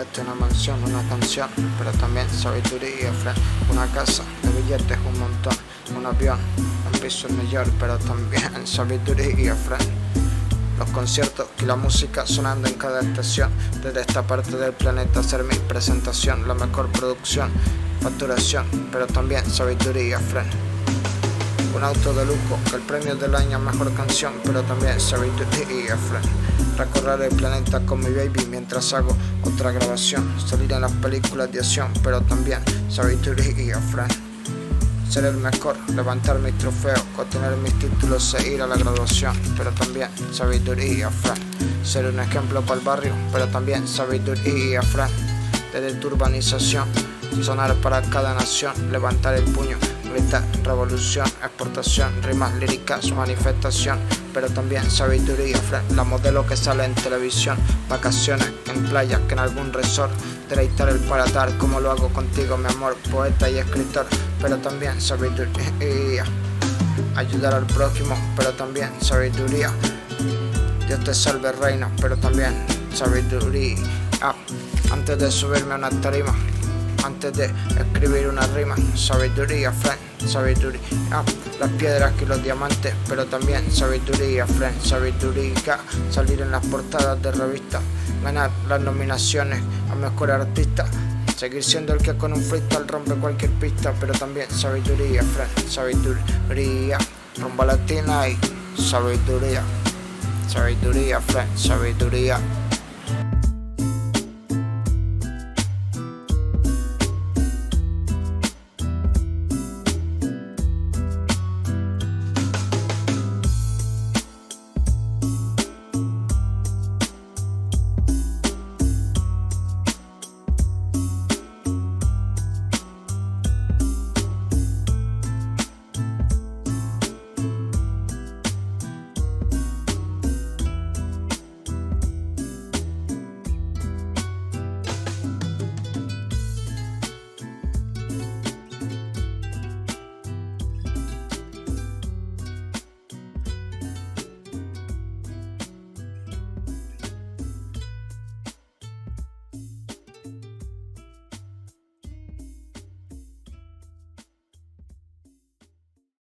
comprarte una mansión, una canción, pero también sabiduría, friend. Una casa de billetes, un montón, un avión, un piso en New York, pero también sabiduría, friend. Los conciertos y la música sonando en cada estación. Desde esta parte del planeta hacer mi presentación. La mejor producción, facturación, pero también sabiduría, friend. Un auto de lujo, que el premio del año a mejor canción, pero también sabiduría, friend. Recorrer el planeta con mi baby mientras hago otra grabación. Salir en las películas de acción, pero también sabiduría, friend. Ser el mejor, levantar mis trofeos, obtener mis títulos e ir a la graduación, pero también sabiduría, friend. Ser un ejemplo para el barrio, pero también sabiduría, friend. Desde tu urbanización, sonar para cada nación, levantar el puño, gritar revolución, exportación, rimas líricas, manifestación, pero también sabiduría, friend. La modelo que sale en televisión, vacaciones en playa, que en algún resort, deleitar el paladar como lo hago contigo, mi amor, poeta y escritor, pero también sabiduría. Ayudar al prójimo, pero también sabiduría. Dios te salve, reina, pero también sabiduría. Antes de subirme a una tarima, antes de escribir una rima, sabiduría, friend, sabiduría. Las piedras y los diamantes, pero también sabiduría, friend, sabiduría. Salir en las portadas de revistas, ganar las nominaciones a mejor artista, seguir siendo el que con un freestyle rompe cualquier pista, pero también sabiduría, friend, sabiduría. Rumba latina y sabiduría, sabiduría, friend, sabiduría.